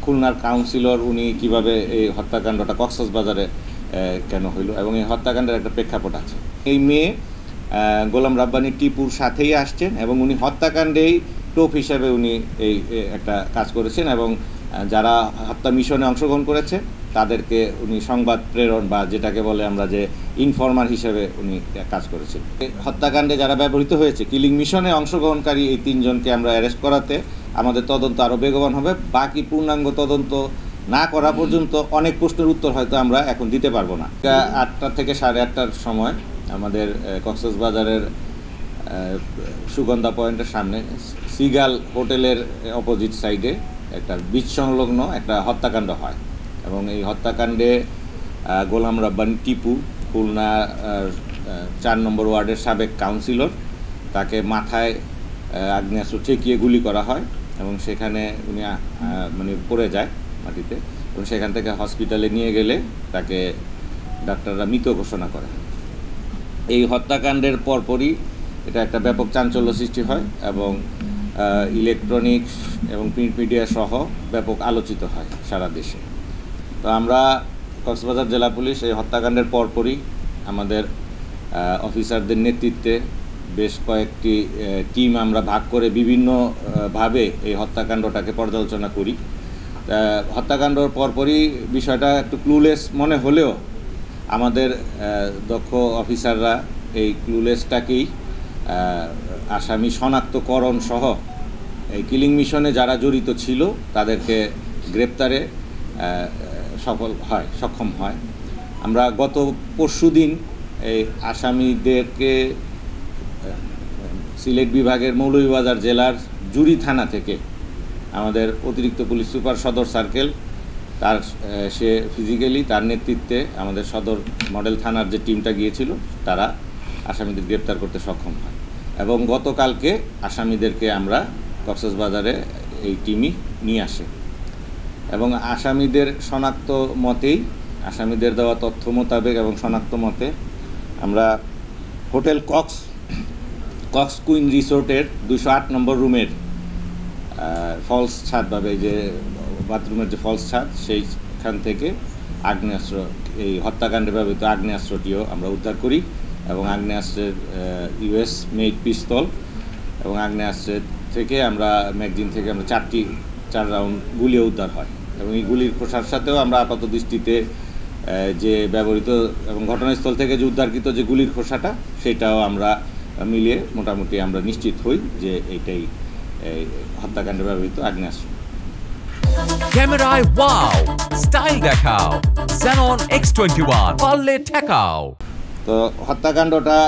খুলনার কাউন্সিলর উনি কিভাবে এই হত্যাকাণ্ডটা কক্সবাজারে কেন হইল এবং এই হত্যাকাণ্ডের একটা প্রেক্ষাপট আছে। এই মেয়ে গোলাম রাব্বানী টিপুর সাথেই আসছেন এবং উনি হত্যাকাণ্ডেই টোপ হিসেবে উনি এই একটা কাজ করেছেন এবং যারা হত্যা মিশনে অংশগ্রহণ করেছে তাদেরকে উনি সংবাদ প্রেরণ বা যেটাকে বলে আমরা যে ইনফরমার হিসেবে উনি কাজ করেছেন। হত্যাকাণ্ডে যারা ব্যবহৃত হয়েছে কিলিং মিশনে অংশগ্রহণকারী এই 3 জনকে আমরা অ্যারেস্ট করাতে আমাদের তদন্ত আরও বেগবান হবে। বাকি পূর্ণাঙ্গ তদন্ত না করা পর্যন্ত অনেক প্রশ্নের উত্তর হয়তো আমরা এখন দিতে পারবো না। 8টা থেকে 8:30টার সময় আমাদের কক্সবাজারের সুগন্ধা পয়েন্টের সামনে সিগাল হোটেলের অপোজিট সাইডে একটা বিচ সংলগ্ন একটা হত্যাকাণ্ড হয় এবং এই হত্যাকাণ্ডে গোলাম রাব্বানী টিপু খুলনা 4 নম্বর ওয়ার্ডের সাবেক কাউন্সিলর, তাকে মাথায় আগ্নেয়াস্ত্র ঠেকিয়ে গুলি করা হয় এবং সেখানে উনি মানে পড়ে যায় মাটিতে এবং সেখান থেকে হসপিটালে নিয়ে গেলে তাকে ডাক্তাররা মৃত ঘোষণা করে। এই হত্যাকাণ্ডের পরপরই এটা একটা ব্যাপক চাঞ্চল্য সৃষ্টি হয় এবং ইলেকট্রনিক্স এবং প্রিন্ট মিডিয়া সহ ব্যাপক আলোচিত হয় সারা দেশে। তো আমরা কক্সবাজার জেলা পুলিশ এই হত্যাকাণ্ডের পরপরই আমাদের অফিসারদের নেতৃত্বে বেশ কয়েকটি টিম আমরা ভাগ করে বিভিন্নভাবে এই হত্যাকাণ্ডটাকে পর্যালোচনা করি। হত্যাকাণ্ডর পরপরই বিষয়টা একটু ক্লুলেস মনে হলেও আমাদের দক্ষ অফিসাররা এই ক্লুলেসটাকেই আসামি শনাক্তকরণ সহ এই কিলিং মিশনে যারা জড়িত ছিল তাদেরকে গ্রেপ্তারে সক্ষম হয়। আমরা গত পরশুদিন এই আসামিদেরকে সিলেট বিভাগের মৌলভীবাজার জেলার জুরি থানা থেকে আমাদের অতিরিক্ত পুলিশ সুপার সদর সার্কেল সে ফিজিক্যালি তার নেতৃত্বে আমাদের সদর মডেল থানার যে টিমটা গিয়েছিল তারা আসামিদের গ্রেপ্তার করতে সক্ষম হয় এবং গতকালকে আসামিদেরকে আমরা কক্সবাজারে এই টিমই নিয়ে আসে এবং আসামিদের শনাক্ত মতেই আসামিদের দেওয়া তথ্য মোতাবেক এবং শনাক্ত মতে আমরা হোটেল কক্স কুইন রিসোর্টের 208 নম্বর রুমের ফলস ছাদভাবে যে বাথরুমের যে ফলস ছাদ সেইখান থেকে আগ্নেয়াস্ত্র এই হত্যাকাণ্ডে ব্যবহৃত আগ্নেয়াস্ত্রটিও আমরা উদ্ধার করি এবং আগ্নেয়াস্ত্রের ইউএস মেড পিস্তল এবং আগ্নেয়াস্ত্রের থেকে আমরা ম্যাগজিন থেকে আমরা 4 রাউন্ড গুলিও উদ্ধার হয় এবং এই গুলির খোসার সাথেও আমরা আপাত দৃষ্টিতে যে ব্যবহৃত এবং ঘটনাস্থল থেকে যে উদ্ধারকৃত যে গুলির খোসাটা সেটাও আমরা মিলিয়ে মোটামুটি আমরা নিশ্চিত হই যে এইটাই হত্যাকাণ্ডে ব্যবহৃত আগ্নেয়াস্ত্র। ক্যামেরায় ওয়াও, স্টাইল দেখাও, Xenon X21 পারলে ঠেকাও। তো হত্যাকাণ্ডটা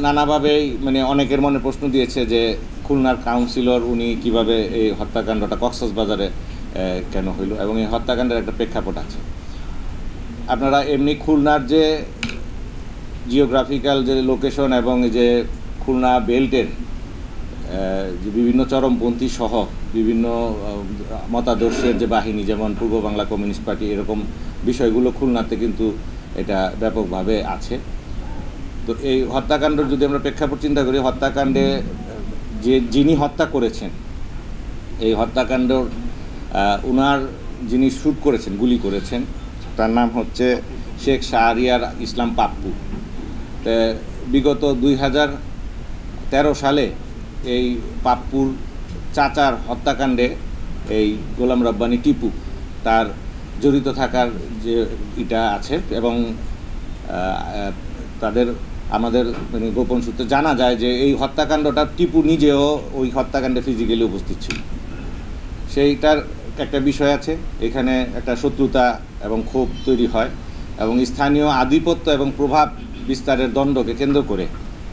নানাভাবেই মানে অনেকের মনে প্রশ্ন দিয়েছে যে খুলনার কাউন্সিলর উনি কিভাবে এই হত্যাকাণ্ডটা কক্সবাজারে কেন হইল এবং এই হত্যাকাণ্ডের একটা প্রেক্ষাপট আছে। আপনারা এমনি খুলনার যে জিওগ্রাফিক্যাল যে লোকেশন এবং যে খুলনা বেল্টের যে বিভিন্ন চরমপন্থী সহ বিভিন্ন মতাদর্শের যে বাহিনী যেমন পূর্ব বাংলা কমিউনিস্ট পার্টি এরকম বিষয়গুলো খুলনাতে কিন্তু এটা ব্যাপকভাবে আছে। তো এই হত্যাকাণ্ডের যদি আমরা প্রেক্ষাপট চিন্তা করি, হত্যাকাণ্ডে যিনি হত্যা করেছেন এই হত্যাকাণ্ড উনার যিনি শ্যুট করেছেন গুলি করেছেন তার নাম হচ্ছে শেখ শাহরিয়ার ইসলাম পাপ্পু। বিগত 2013 সালে এই পাপ্পুর চাচার হত্যাকাণ্ডে এই গোলাম রাব্বানী টিপু তার জড়িত থাকার যে এটা আছে এবং তাদের আমাদের মানে গোপন সূত্রে জানা যায় যে এই হত্যাকাণ্ডটা টিপু নিজেও ওই হত্যাকাণ্ডে ফিজিক্যালি উপস্থিত ছিল। সেইটার একটা বিষয় আছে, এখানে একটা শত্রুতা এবং ক্ষোভ তৈরি হয় এবং স্থানীয় আধিপত্য এবং প্রভাব বিস্তারের দ্বন্দ্বকে কেন্দ্র করে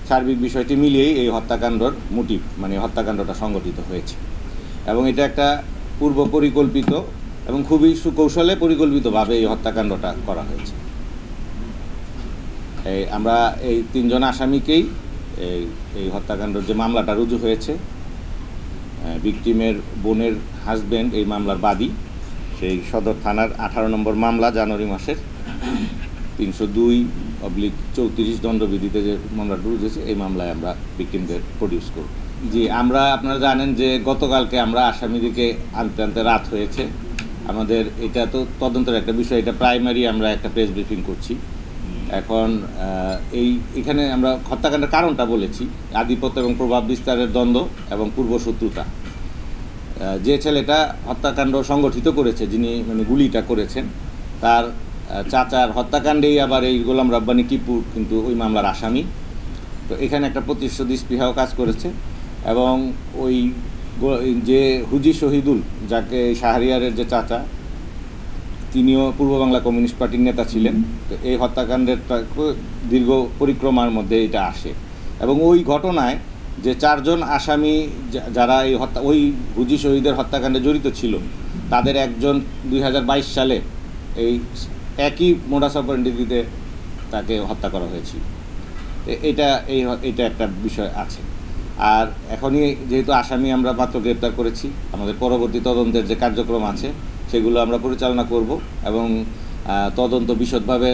সার্বিক বিষয়টি মিলিয়েই এই হত্যাকাণ্ডর মোটিভ মানে হত্যাকাণ্ডটা সংগঠিত হয়েছে এবং এটা একটা পূর্ব পরিকল্পিত এবং খুবই সুকৌশলে পরিকল্পিতভাবে এই হত্যাকাণ্ডটা করা হয়েছে। আমরা এই 3 জন আসামিকেই এই হত্যাকাণ্ডের যে মামলাটা রুজু হয়েছে, ভিকটিমের বোনের হাজব্যান্ড এই মামলার বাদী, সেই সদর থানার 18 নম্বর মামলা জানুয়ারি মাসের 302/34 দণ্ডবিধিতে যে মামলাটা রুজু হয়েছে এই মামলায় আমরা ভিকটিমদের প্রডিউস করব। জি, আপনারা জানেন যে গতকালকে আমরা আসামিদেরকে আনতে রাত হয়েছে আমাদের এটা তো তদন্তের একটা বিষয়, এটা প্রাইমারি আমরা একটা প্রেস ব্রিফিং করছি এখন। এখানে আমরা হত্যাকাণ্ডের কারণটা বলেছি, আধিপত্য এবং প্রভাব বিস্তারের দ্বন্দ্ব এবং পূর্বশত্রুতা। যে ছেলেটা হত্যাকাণ্ড সংগঠিত করেছে, যিনি মানে গুলিটা করেছেন, তার চাচার হত্যাকাণ্ডেই আবার এই গোলাম রাব্বানী টিপু কিন্তু ওই মামলার আসামি। তো এখানে একটা প্রতিশোধ স্পৃহাও কাজ করেছে এবং ওই যে হুজি শহীদুল, যাকে শাহরিয়ারের যে চাচা, তিনিও পূর্ব বাংলা কমিউনিস্ট পার্টির নেতা ছিলেন। তো এই হত্যাকাণ্ডের দীর্ঘ পরিক্রমার মধ্যে এটা আসে এবং ওই ঘটনায় যে 4 জন আসামি যারা এই ওই হুজি শহীদের হত্যাকাণ্ডে জড়িত ছিল, তাদের একজন 2022 সালে এই একই মোডাস অপারেন্ডিতে তাকে হত্যা করা হয়েছিল। এটা একটা বিষয় আছে। আর এখনই যেহেতু আসামি আমরা মাত্র গ্রেপ্তার করেছি, আমাদের পরবর্তী তদন্তের যে কার্যক্রম আছে সেগুলো আমরা পরিচালনা করব এবং তদন্ত বিশদভাবে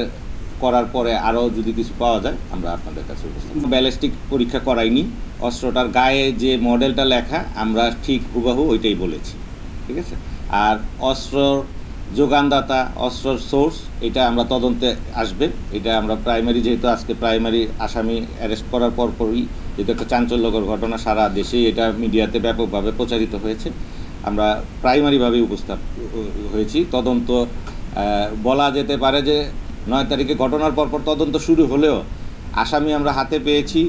করার পরে আরও যদি কিছু পাওয়া যায় আমরা আপনাদের কাছে উপস্থাপন। ব্যালিস্টিক পরীক্ষা করাইনি, অস্ত্রটার গায়ে যে মডেলটা লেখা আমরা ঠিক হুবাহু ওইটাই বলেছি, ঠিক আছে। আর অস্ত্রর যোগানদাতা, অস্ত্রর সোর্স, এটা আমরা তদন্তে আসবে। এটা আমরা প্রাইমারি, যেহেতু আজকে প্রাইমারি আসামি অ্যারেস্ট করার পরপরই যেহেতু একটা চাঞ্চল্যকর ঘটনা, সারা দেশেই এটা মিডিয়াতে ব্যাপকভাবে প্রচারিত হয়েছে, আমরা প্রাইমারিভাবেই হয়েছি। তদন্ত বলা যেতে পারে যে 9 তারিখে ঘটনার পরপর তদন্ত শুরু হলেও আসামি আমরা হাতে পেয়েছি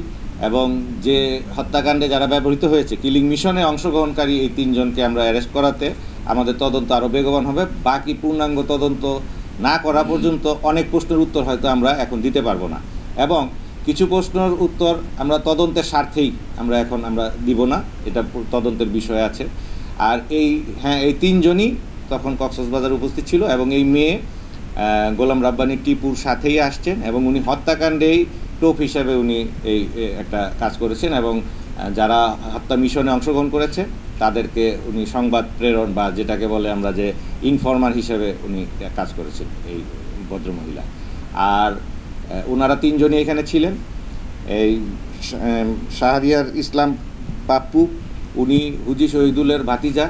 এবং যে হত্যাকাণ্ডে যারা ব্যবহৃত হয়েছে, কিলিং মিশনে অংশগ্রহণকারী এই 3 জনকে আমরা অ্যারেস্ট করাতে আমাদের তদন্ত আরও বেগবান হবে। বাকি পূর্ণাঙ্গ তদন্ত না করা পর্যন্ত অনেক প্রশ্নের উত্তর হয়তো আমরা এখন দিতে পারবো না এবং কিছু প্রশ্নের উত্তর আমরা তদন্তের স্বার্থেই আমরা দিব না, এটা তদন্তের বিষয় আছে। আর এই 3 জনই তখন কক্সবাজারে উপস্থিত ছিল এবং এই মেয়ে গোলাম রাব্বানী টিপুর সাথেই আসছেন এবং উনি হত্যাকাণ্ডেই টোপ হিসেবে উনি এই একটা কাজ করেছেন এবং যারা হত্যা মিশনে অংশগ্রহণ করেছে তাদেরকে উনি সংবাদ প্রেরণ বা যেটাকে বলে আমরা যে ইনফরমার হিসেবে উনি কাজ করেছেন এই ভদ্রমহিলা। আর ওনারা 3 জনই এখানে ছিলেন। এই শাহরিয়ার ইসলাম পাপ্পু, উনি হুজি শহীদুলের ভাতিজা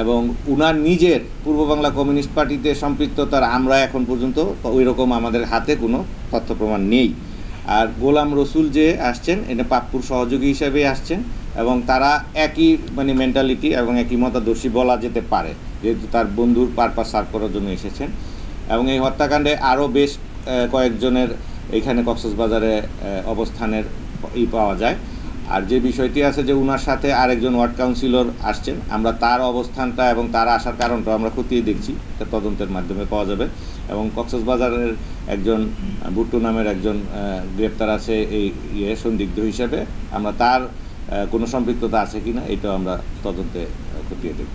এবং উনার নিজের পূর্ব বাংলা কমিউনিস্ট পার্টিতে সম্পৃক্ততার আমরা এখন পর্যন্ত ওই রকম আমাদের হাতে কোনো তথ্য প্রমাণ নেই। আর গোলাম রসুল যে আসছেন, এটা পাপ্পুর সহযোগী হিসেবে আসছেন এবং তারা একই মানে মেন্টালিটি এবং একই মতাদর্শী বলা যেতে পারে, যেহেতু তার বন্ধুর পারপাস সার্ভ করার জন্য এসেছেন। এবং এই হত্যাকাণ্ডে আরও বেশ কয়েকজনের এখানে কক্সবাজারে অবস্থানের পাওয়া যায়। আর যে বিষয়টি আছে যে উনার সাথে আরেকজন ওয়ার্ড কাউন্সিলর আসছেন, আমরা তার অবস্থানটা এবং তার আসার কারণটা আমরা খতিয়ে দেখছি, এটা তদন্তের মাধ্যমে পাওয়া যাবে। এবং কক্সবাজারের একজন বুট্টু নামের একজন গ্রেপ্তার আছে এই সন্দিগ্ধ হিসেবে, আমরা তার কোনো সম্পৃক্ততা আছে কিনা এটাও আমরা তদন্তে খতিয়ে দেখব।